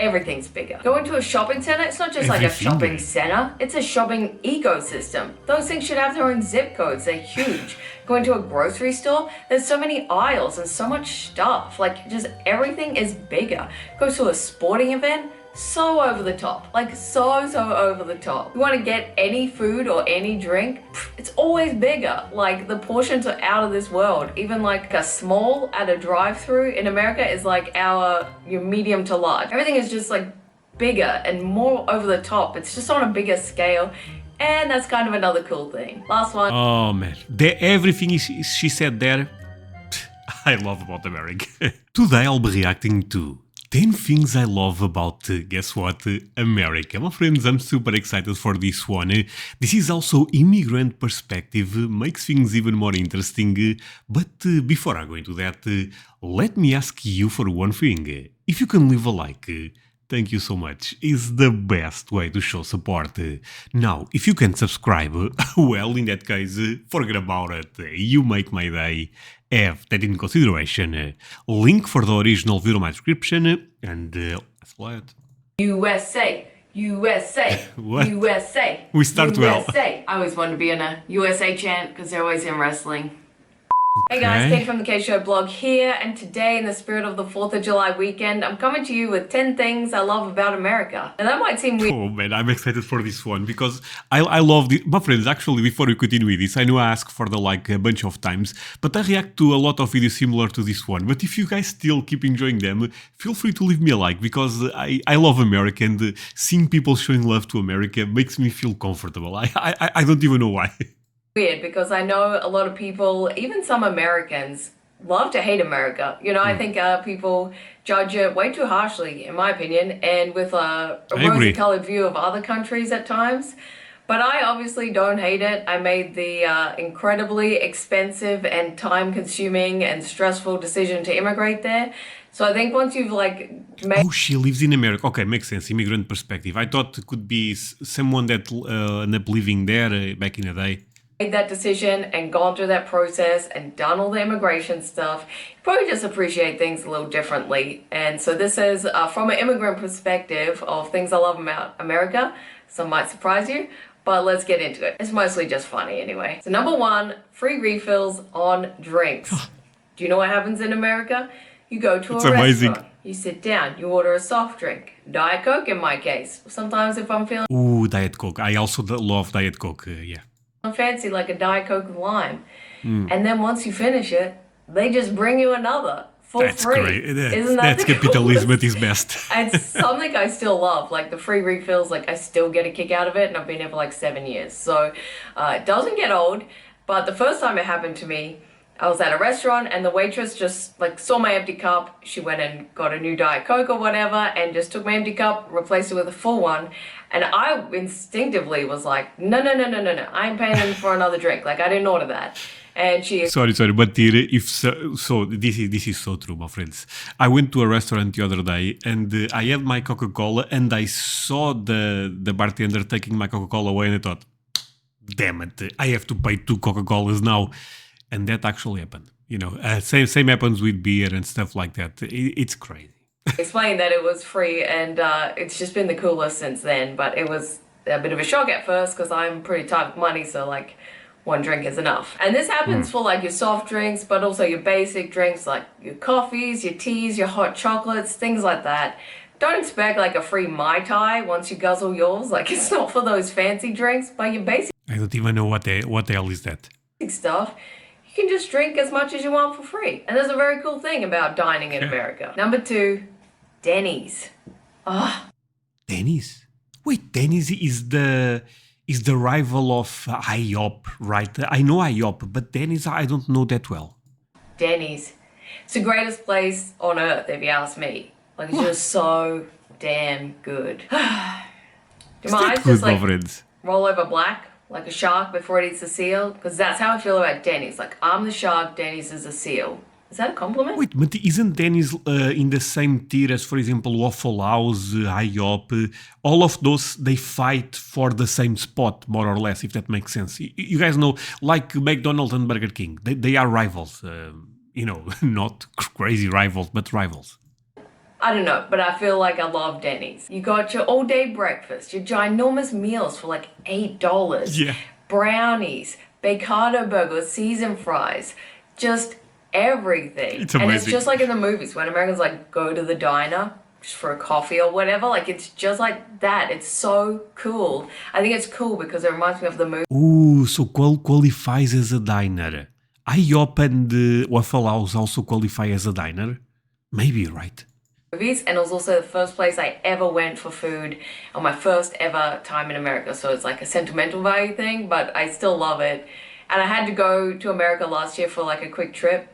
everything's bigger. Go into a shopping center, it's not just like a shopping center, it's a shopping ecosystem. Those things should have their own zip codes, they're huge. Go into a grocery store, there's so many aisles and so much stuff, like just everything is bigger. Go to a sporting event, so over the top, like so over the top. You want to get any food or any drink, it's always bigger. Like the portions are out of this world. Even like a small at a drive-through in America is like your medium to large. Everything is just like bigger and more over the top. It's just on a bigger scale. And that's kind of another cool thing. Last one. Oh man, everything she said there, I love about America. Today I'll be reacting to 10 things I love about, guess what, America. My friends, I'm super excited for this one. This is also immigrant perspective, makes things even more interesting. But before I go into that, let me ask you for one thing. If you can leave a like, thank you so much, is the best way to show support. Now, if you can subscribe, well, in that case, forget about it. You make my day. Have that in consideration. Link for the original video in my description, and let's play it. USA, USA, What? USA. We start well. USA. I always wanted to be in a USA chant because they're always in wrestling. Hey guys, Okay. Kate from the K Show blog here, and today in the spirit of the 4th of July weekend, I'm coming to you with 10 things I love about America. And that might seem weird. Oh man, I'm excited for this one because I love the my friends. Actually, before we continue with this, I know I asked for the like a bunch of times, but I react to a lot of videos similar to this one. But if you guys still keep enjoying them, feel free to leave me a like because I love America, and seeing people showing love to America makes me feel comfortable. I don't even know why. Weird because I know a lot of people, even some Americans, love to hate America. You know, I think people judge it way too harshly, in my opinion, and with a rosy-colored view of other countries at times. But I obviously don't hate it. I made the incredibly expensive and time-consuming and stressful decision to immigrate there. So I think once you've like made... Oh, she lives in America. Okay, makes sense. Immigrant perspective. I thought it could be someone that ended up living there back in the day. Made that decision and gone through that process and done all the immigration stuff, you probably just appreciate things a little differently. And so this is from an immigrant perspective of things I love about America. Some might surprise you, but let's get into it. It's mostly just funny anyway. So number one, free refills on drinks. Do you know what happens in America? You go to a restaurant, you sit down, you order a soft drink, Diet Coke in my case. Sometimes if I'm feeling Ooh, Diet Coke. I also love Diet Coke, yeah. fancy, like a Diet Coke with lime. And then once you finish it, they just bring you another for That's free. great. Isn't that That's the capitalism coolest? at its best. It's something I still love, like the free refills, like I still get a kick out of it, and I've been here for like 7 years. So it doesn't get old, but the first time it happened to me, I was at a restaurant and the waitress just like saw my empty cup. She went and got a new Diet Coke or whatever and just took my empty cup, replaced it with a full one. And I instinctively was like, no, I ain't paying for another drink. Like I didn't order that. And she... Sorry, but if so this is so true, my friends. I went to a restaurant the other day and I had my Coca-Cola and I saw the bartender taking my Coca-Cola away and I thought, damn it, I have to pay 2 Coca-Colas now. And that actually happened. You know, same happens with beer and stuff like that. It's crazy. Explained that it was free, and it's just been the coolest since then. But it was a bit of a shock at first because I'm pretty tight with money, so like one drink is enough. And this happens for like your soft drinks, but also your basic drinks like your coffees, your teas, your hot chocolates, things like that. Don't expect like a free Mai Tai once you guzzle yours. Like it's not for those fancy drinks, but your basic I don't even know what the hell is that. stuff. You can just drink as much as you want for free. And there's a very cool thing about dining in America. Number 2, Denny's. Denny's? Wait, Denny's is the rival of IHOP, right? I know IHOP, but Denny's I don't know that well. Denny's. It's the greatest place on earth, if you ask me. Like it's just so damn good. Do my eyes just like roll over black? Like a shark before it eats a seal? Because that's how I feel about Denny's. Like, I'm the shark, Denny's is a seal. Is that a compliment? Wait, but isn't Denny's in the same tier as, for example, Waffle House, IHOP? All of those, they fight for the same spot, more or less, if that makes sense. You guys know, like McDonald's and Burger King, they are rivals. You know, not crazy rivals, but rivals. I don't know, but I feel like I love Denny's. You got your all-day breakfast, your ginormous meals for like $8. Yeah. Brownies, Becado burgers, seasoned fries, just everything. It's And it's amazing. just like in the movies when Americans like go to the diner just for a coffee or whatever. Like it's just like that. It's so cool. I think it's cool because it reminds me of the So qualifies as a diner. IHOP and Waffle House also qualify as a diner? Maybe, right? movies, and it was also the first place I ever went for food on my first ever time in America. So it's like a sentimental value thing, but I still love it. And I had to go to America last year for like a quick trip.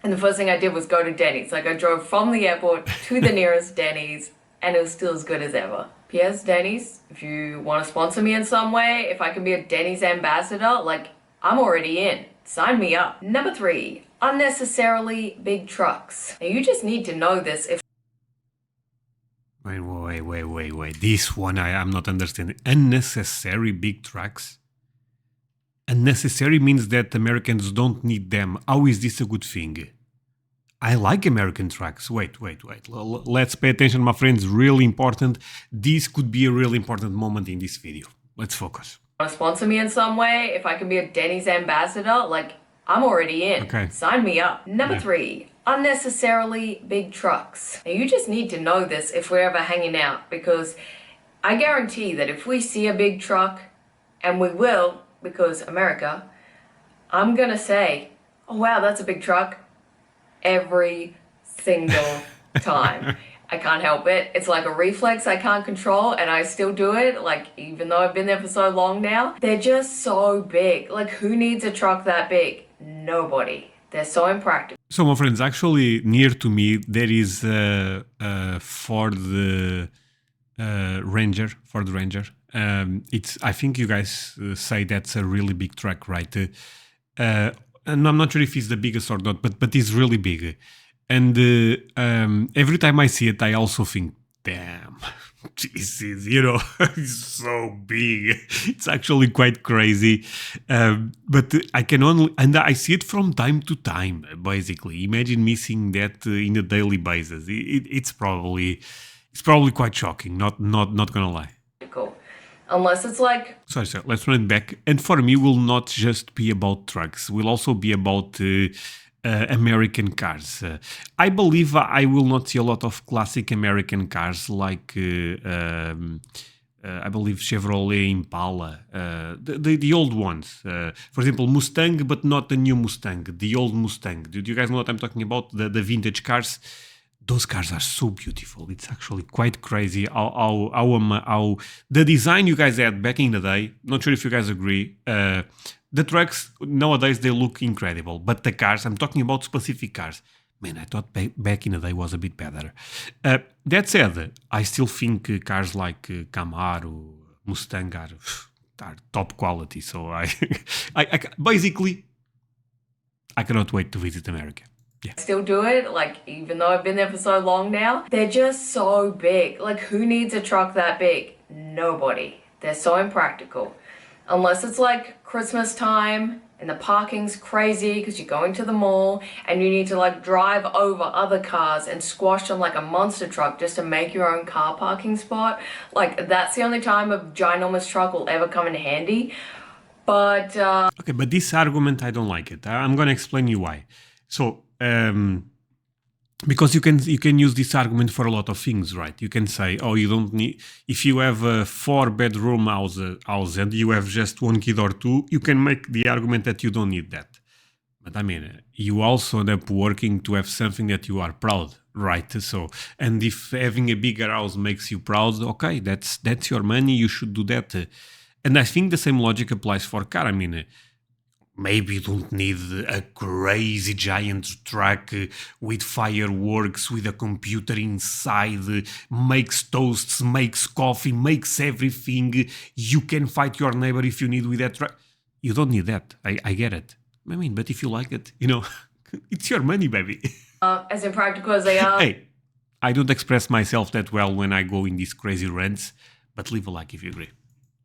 And the first thing I did was go to Denny's. Like I drove from the airport to the nearest Denny's, and it was still as good as ever. P.S. Denny's, if you want to sponsor me in some way, if I can be a Denny's ambassador, like I'm already in. Sign me up. Number 3, unnecessarily big trucks. Now you just need to know this if Wait. This one I'm not understanding. Unnecessary big trucks? Unnecessary means that Americans don't need them. How is this a good thing? I like American trucks. Wait. Let's pay attention, my friends. Really important. This could be a really important moment in this video. Let's focus. want to sponsor me in some way, if I can be a Denny's ambassador, like I'm already in. Okay. Sign me up. Number 3, unnecessarily big trucks. Now you just need to know this if we're ever hanging out, because I guarantee that if we see a big truck, and we will, because America, I'm gonna say, oh wow, that's a big truck, every single time. I can't help it. It's like a reflex I can't control, and I still do it, like even though I've been there for so long now. They're just so big. Like who needs a truck that big? Nobody. They're so impractical. So, my friends, actually near to me there is a Ford Ranger. It's. I think you guys say that's a really big truck, right? And I'm not sure if it's the biggest or not, but it's really big. And every time I see it, I also think, damn, Jesus, it's so big. It's actually quite crazy. But I can only, and I see it from time to time, basically. Imagine missing that in a daily basis. It's probably quite shocking, not gonna lie. Unless it's like... Sorry, let's run it back. And for me, will not just be about trucks. Will also be about American cars. I believe I will not see a lot of classic American cars like I believe Chevrolet Impala, the old ones. For example, Mustang, but not the new Mustang, the old Mustang. Do you guys know what I'm talking about? The vintage cars. Those cars are so beautiful. It's actually quite crazy how the design you guys had back in the day. Not sure if you guys agree. The trucks nowadays they look incredible, but the cars, I'm talking about specific cars. Man, I thought back in the day was a bit better. That said, I still think cars like Camaro, Mustang are top quality. So I basically I cannot wait to visit America. Yeah. Still do it, like even though I've been there for so long now. They're just so big. Like who needs a truck that big? Nobody. They're so impractical. Unless it's like Christmas time and the parking's crazy because you're going to the mall and you need to like drive over other cars and squash them like a monster truck just to make your own car parking spot. Like that's the only time a ginormous truck will ever come in handy. But okay, but this argument I don't like it. I'm gonna explain you why. So because you can use this argument for a lot of things, right? You can say, oh, you don't need, if you have a 4-bedroom house and you have just one kid or two, you can make the argument that you don't need that. But I mean, you also end up working to have something that you are proud, right? So, and if having a bigger house makes you proud, okay, that's your money, you should do that. And I think the same logic applies for car. I mean, maybe you don't need a crazy giant truck with fireworks, with a computer inside, makes toasts, makes coffee, makes everything. You can fight your neighbor if you need with that truck. You don't need that. I get it. I mean, but if you like it, it's your money, baby. as impractical as they are. Hey, I don't express myself that well when I go in these crazy rants, but leave a like if you agree.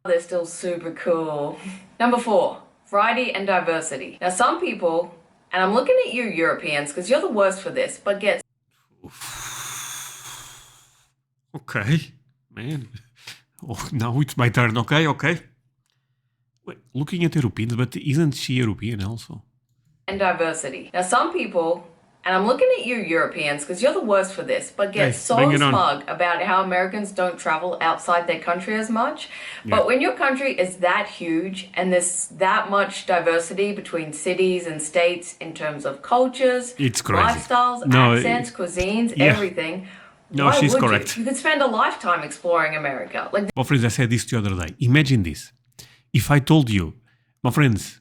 They're still super cool. Number 4. Variety and diversity. Now some people, and I'm looking at you Europeans because you're the worst for this, but get Okay, man. Oh, now it's my turn. Okay, okay. Wait, looking at Europeans, but isn't she European also? And diversity. Now, some people, and I'm looking at you Europeans because you're the worst for this, but get Hey, bring so it on. smug about how Americans don't travel outside their country as much. Yeah. But when your country is that huge and there's that much diversity between cities and states in terms of cultures, It's crazy. lifestyles, No, accents, cuisines, yeah. everything, No, why she's would correct. you? You could spend a lifetime exploring America. Like, My friends, I said this the other day. Imagine this. If I told you, my friends,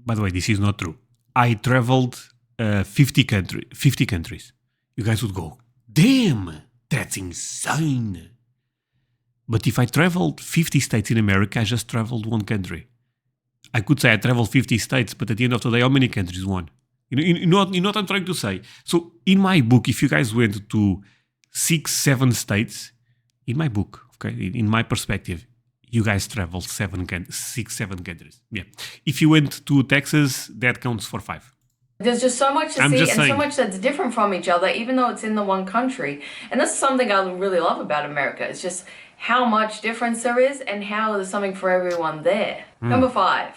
by the way, this is not true. I traveled 50 countries. You guys would go, damn, that's insane. But if I traveled 50 states in America, I just traveled one country. I could say I traveled 50 states, but at the end of the day, how many countries won? You know what I'm trying to say? So in my book, if you guys went to 6, 7 states, in my book, okay, in my perspective, you guys traveled 6, 7 countries. Yeah. If you went to Texas, that counts for 5. there's just so much to I'm see just and so saying. much that's different from each other, even though it's in the one country. And that's something I really love about America. It's just how much difference there is and how there's something for everyone there. Number 5,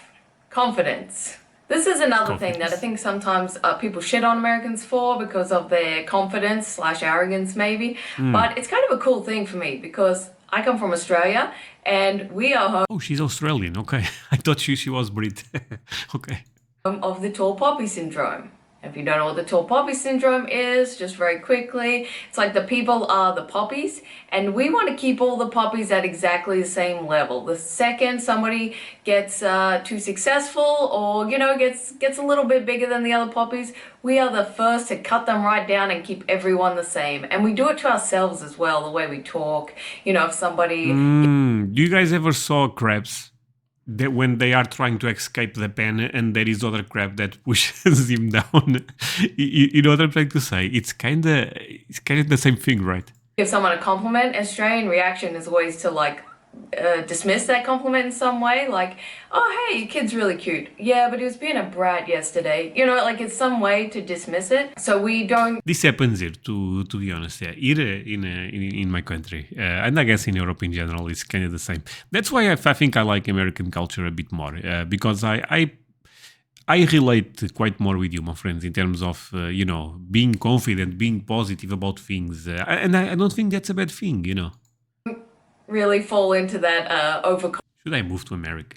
confidence. This is another thing that I think sometimes people shit on Americans for because of their confidence / arrogance maybe. But it's kind of a cool thing for me because I come from Australia and we are home Oh, she's Australian. Okay. I thought she was Brit. Okay. of the tall poppy syndrome. If you don't know what the tall poppy syndrome is, just very quickly, it's like the people are the poppies, and we want to keep all the poppies at exactly the same level. The second somebody gets too successful or gets a little bit bigger than the other poppies, we are the first to cut them right down and keep everyone the same. And we do it to ourselves as well, the way we talk. If somebody Do you guys ever saw crabs that when they are trying to escape the pen and there is other crab that pushes him down? You know what I'm trying to say? It's kind of the same thing, right? give someone a compliment, Australian reaction is always to dismiss that compliment in some way, like, oh hey, your kid's really cute. Yeah, but he was being a brat yesterday. It's some way to dismiss it. So we don't. This happens here, to be honest. Yeah, here in my country, and I guess in Europe in general, it's kind of the same. That's why I think I like American culture a bit more, because I relate quite more with you, my friends, in terms of being confident, being positive about things, and I don't think that's a bad thing. Really fall into that Should I move to America?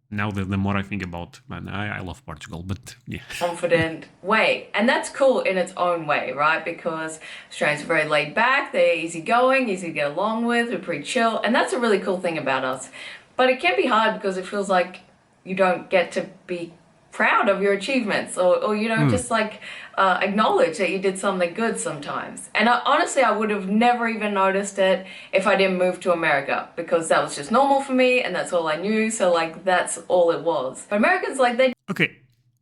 Now that the more I think about, man, I love Portugal, but yeah. confident way. And that's cool in its own way, right? Because Australians are very laid back, they're easygoing, easy to get along with, we're pretty chill. And that's a really cool thing about us. But it can be hard because it feels like you don't get to be proud of your achievements or just acknowledge that you did something good sometimes. And honestly, I would have never even noticed it if I didn't move to America because that was just normal for me and that's all I knew. So that's all it was. But Americans, they Okay,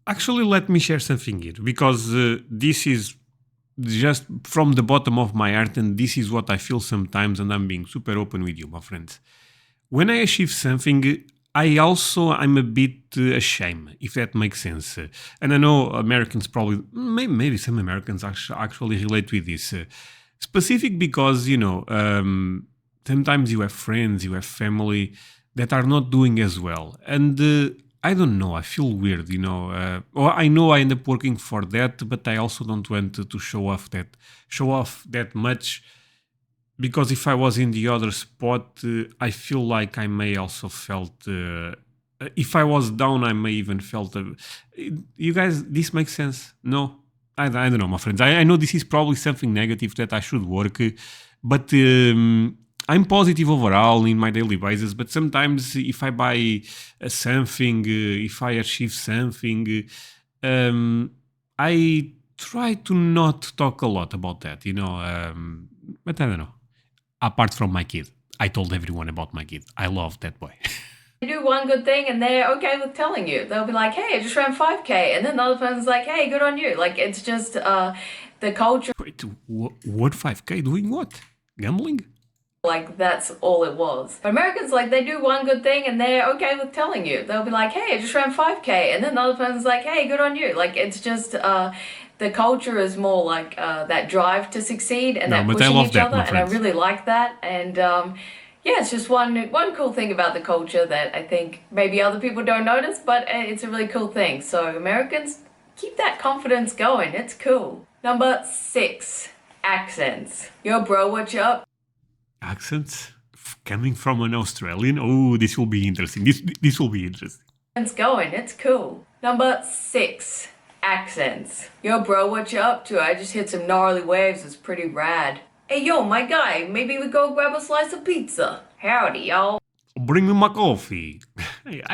actually, let me share something here because this is just from the bottom of my heart, and this is what I feel sometimes, and I'm being super open with you, my friends. When I achieve something, I'm a bit ashamed, if that makes sense. And I know Americans probably, maybe some Americans actually relate with this. Specific because, sometimes you have friends, you have family that are not doing as well. And I don't know, I feel weird, or I know I end up working for that, but I also don't want to show off that much. Because if I was in the other spot, I feel like I may also felt. If I was down, I may even felt. You guys, this makes sense? No, I don't know, my friends. I know this is probably something negative that I should work, but I'm positive overall in my daily basis. But sometimes, if I buy something, if I achieve something, I try to not talk a lot about that, but I don't know. Apart from my kid. I told everyone about my kid. I love that boy. do one good thing and they're okay with telling you. They'll be like, hey, I just ran 5K. And then the other person's like, hey, good on you. It's just the culture. Wait, what 5K? Doing what? Gambling? That's all it was. But Americans, they do one good thing and they're okay with telling you. They'll be like, hey, I just ran 5K. And then the other person's like, hey, good on you. It's just The culture is more like that drive to succeed and No, that but I pushing love each that, other, my and I friend. really like that. And yeah, it's just one cool thing about the culture that I think maybe other people don't notice, but it's a really cool thing. So Americans, keep that confidence going. It's cool. Number 6, accents. Yo, bro, what you up? Accents coming from an Australian. Oh, this will be interesting. This will be interesting. It's going. It's cool. Number 6, accents. Yo, bro, what you up to? I just hit some gnarly waves. It's pretty rad. Hey, yo, my guy, maybe we go grab a slice of pizza. Howdy, y'all. Bring me my coffee.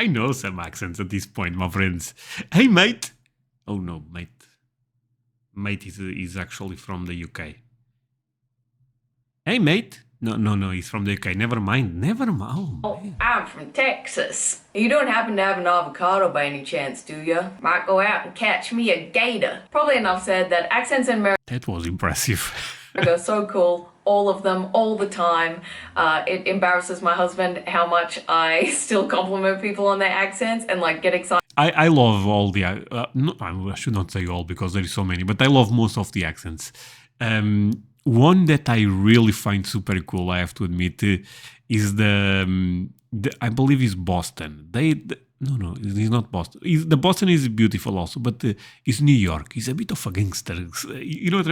I know some accents at this point, my friends. Hey, mate. Oh no, mate. Mate is actually from the UK. Hey, mate. No, he's from the UK. Never mind. Oh, I'm from Texas. You don't happen to have an avocado by any chance, do you? Might go out and catch me a gator. Probably enough said that accents in America That was impressive. are so cool. All of them, all the time. It embarrasses my husband how much I still compliment people on their accents and like get excited. I love all the. No, I should not say all because there is so many, but I love most of the accents. One that I really find super cool, I have to admit, is the I believe is Boston. No, it's not Boston. The Boston is beautiful also, but it's New York. It's a bit of a gangster, you know,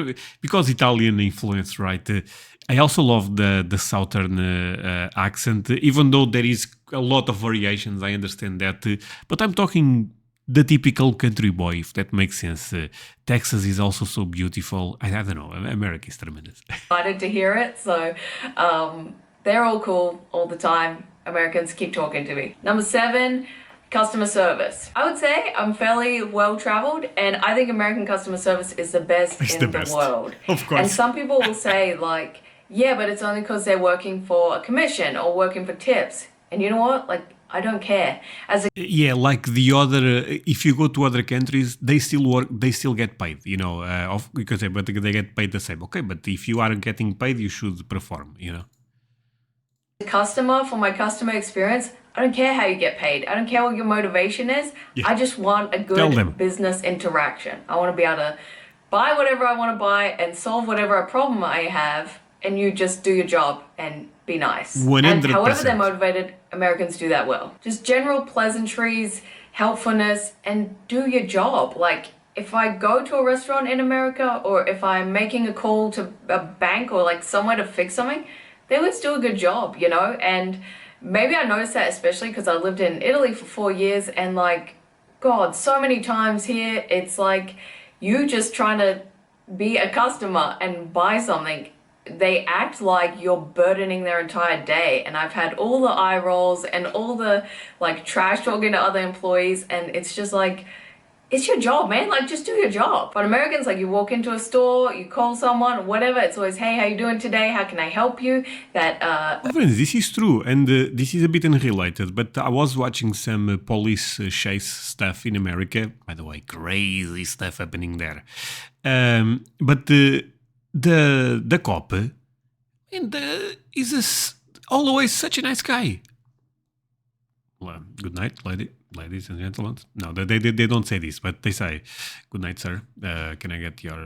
because Italian influence, right? I also love the southern accent, even though there is a lot of variations. I understand that, but I'm talking the typical country boy, if that makes sense. Texas is also so beautiful. I don't know. America is tremendous. Excited to hear it. So they're all cool all the time. Americans keep talking to me. Number 7, customer service. I would say I'm fairly well traveled, and I think American customer service is the best It's in the the best. world. Of course. And some people will say, like, yeah, but it's only because they're working for a commission or working for tips. And you know what? Like, I don't care. As a Yeah, like the other, if you go to other countries, they still work, they still get paid. You know, you can say, but they get paid the same. Okay, but if you aren't getting paid, you should perform. You know. customer, for my customer experience, I don't care how you get paid. I don't care what your motivation is. Yeah. I just want a Tell them. good business interaction. I want to be able to buy whatever I want to buy and solve whatever problem I have, and you just do your job and be nice. 100%. And however they're motivated, Americans do that well. Just general pleasantries, helpfulness, and do your job. Like, if I go to a restaurant in America, or if I'm making a call to a bank or like somewhere to fix something, they always do a good job, you know? And maybe I noticed that especially because I lived in Italy for 4 years, and like, God, so many times here, it's like you just trying to be a customer and buy something. They act like you're burdening their entire day, and I've had all the eye rolls and all the like trash talking to other employees, and it's just like, it's your job, man. Like, just do your job. But Americans, like, you walk into a store, you call someone, whatever, it's always, hey, how you doing today? How can I help you? That Well, friends, this is true, and this is a bit unrelated, but I was watching some police chase stuff in America. By the way, crazy stuff happening there. But the cop, and is always such a nice guy. Well, good night, ladies and gentlemen. No, they don't say this, but they say, "Good night, sir. Can I get your,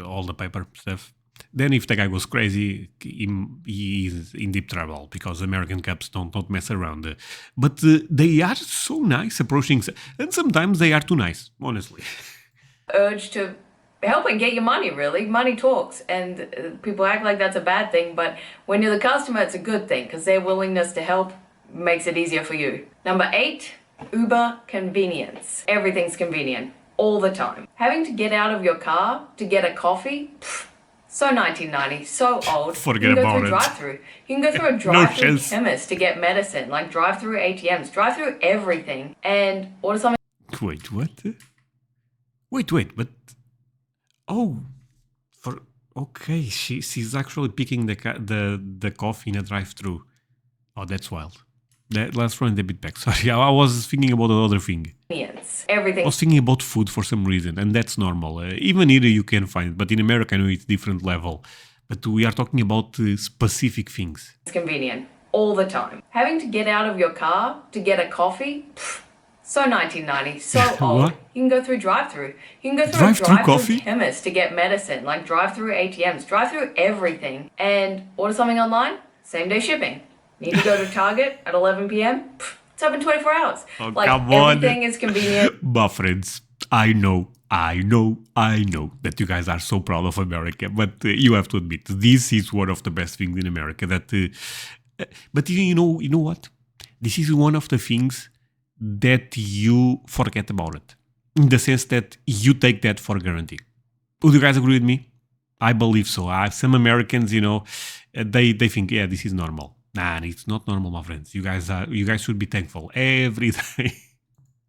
all the paper stuff?" Then, if the guy goes crazy, he is in deep trouble because American cops don't mess around. But they are so nice approaching, and sometimes they are too nice, honestly. urge to help and get your money, really. Money talks, and people act like that's a bad thing, but when you're the customer, it's a good thing because their willingness to help makes it easier for you. Number 8, Uber convenience. Everything's convenient all the time. Having to get out of your car to get a coffee, so 1990, so old. Forget you can go about through it. drive-through. You can go through a drive-through chance. chemist to get medicine, like drive-through ATMs, drive-through everything, and order something. Wait, what? Wait, but okay, she's actually picking the coffee in a drive-through. Oh, that's wild. Let's run a bit back. Sorry, I was thinking about another thing. Everything. I was thinking about food for some reason, and that's normal. Even here you can find, but in America I know it's different level. But we are talking about specific things. It's convenient all the time. Having to get out of your car to get a coffee, So 1990, so old. What? You can go through drive-through. You can go through Drive-through a drive-through coffee? chemist to get medicine, like drive-through ATMs, drive-through everything, and order something online. Same-day shipping. Need to go to Target at 11 p.m. It's open 24 hours. Oh, Like come on. everything is convenient. My friends, I know that you guys are so proud of America, but you have to admit, this is one of the best things in America. But you know what? This is one of the things that you forget about it, in the sense that you take that for granted. Would you guys agree with me? I believe so. Some Americans, they think, yeah, this is normal. Nah, it's not normal, my friends. You guys should be thankful every day.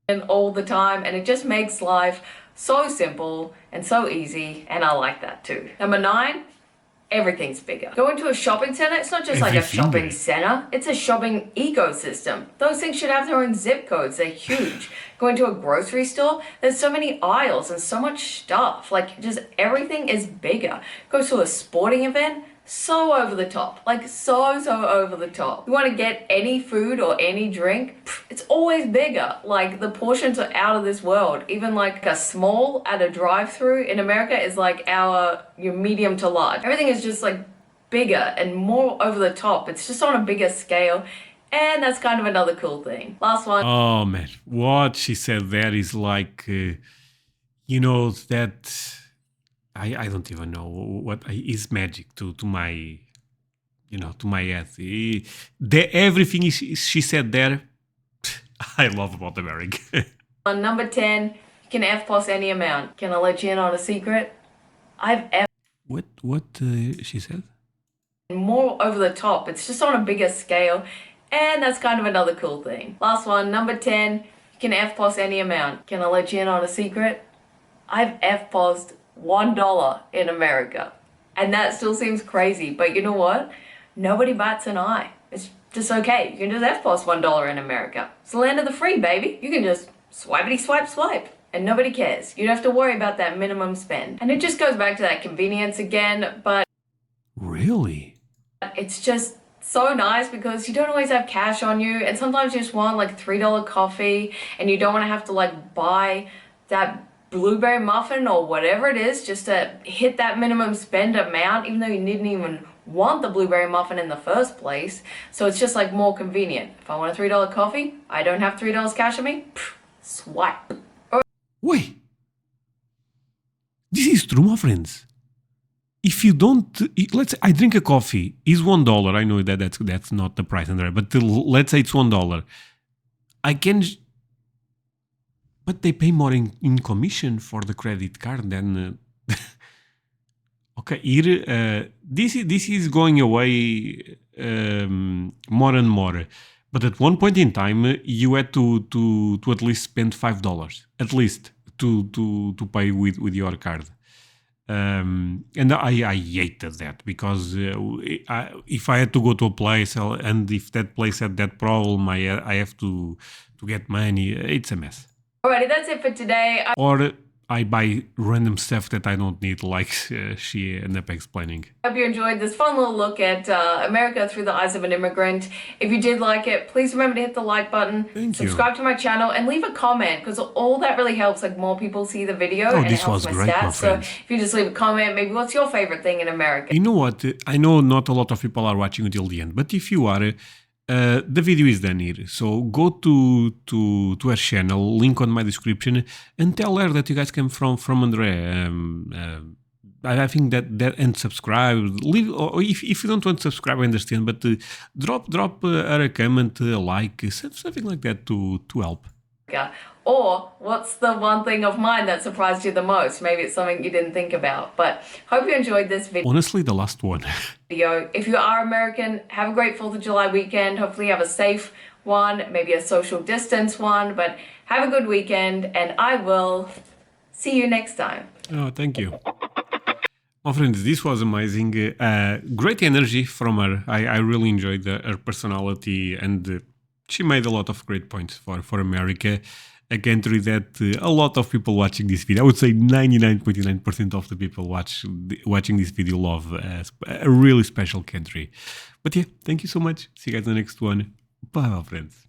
And all the time, and it just makes life so simple and so easy, and I like that too. Number 9, everything's bigger. Going to a shopping center, it's not just like a Everything. shopping center, it's a shopping ecosystem. Those things should have their own zip codes, they're huge. Going to a grocery store, there's so many aisles and so much stuff. Like, just everything is bigger. Go to a sporting event, so over the top, like so over the top. You want to get any food or any drink, it's always bigger. Like, the portions are out of this world. Even like a small at a drive-through in America is like your medium to large. Everything is just like bigger and more over the top. It's just on a bigger scale. And that's kind of another cool thing. Last one. Oh man, what she said there is like, that I don't even know what is magic to my, to my head. Everything she said there, I love about America. On number 10, you can F-post any amount. Can I let you in on a secret? I've F What she said? more over the top. It's just on a bigger scale. And that's kind of another cool thing. Last one, number 10, you can F-post any amount. Can I let you in on a secret? I've F-post $1 in America. And that still seems crazy, but you know what? Nobody bats an eye. It's just okay. You can just F-post $1 in America. It's the land of the free, baby. You can just swipey swipe. And nobody cares. You don't have to worry about that minimum spend. And it just goes back to that convenience again, but Really? it's just so nice because you don't always have cash on you, and sometimes you just want like $3 coffee and you don't want to have to like buy that blueberry muffin or whatever it is just to hit that minimum spend amount, even though you didn't even want the blueberry muffin in the first place. So it's just like more convenient. If I want a $3 coffee, I don't have $3 cash on me, swipe. Wait. This is true, my friends. If you don't, let's say I drink a coffee, is $1. I know that's not the price, André, but let's say it's $1. I can, but they pay more in commission for the credit card than. Okay, here this is going away more and more. But at one point in time, you had to at least spend $5 at least to pay with your card. And I hated that because if I had to go to a place and if that place had that problem, I have to get money. It's a mess. Alrighty, that's it for today. Or I buy random stuff that I don't need, like she ended up explaining. I hope you enjoyed this fun little look at America through the eyes of an immigrant. If you did like it, please remember to hit the like button, Thank you. subscribe to my channel, and leave a comment, because all that really helps, like, more people see the video, Oh, and this it helps was my great, my stats. So friend. if you just leave a comment, maybe what's your favorite thing in America? You know what? I know not a lot of people are watching until the end, but if you are, the video is done here. So go to her channel, link on my description, and tell her that you guys came from André. I think that and subscribe. Leave, or if you don't want to subscribe, I understand, but drop her a comment, a like, something like that to help. Or what's the one thing of mine that surprised you the most? Maybe it's something you didn't think about. But hope you enjoyed this video. Honestly, the last one. If you are American, have a great 4th of July weekend. Hopefully you have a safe one, maybe a social distance one, but have a good weekend, and I will see you next time. Oh, thank you. My friends, this was amazing. Great energy from her. I really enjoyed her personality, and she made a lot of great points for America, a country that a lot of people watching this video, I would say 99.9% of the people watching this video love a really special country. But yeah, thank you so much. See you guys in the next one. Bye, my friends.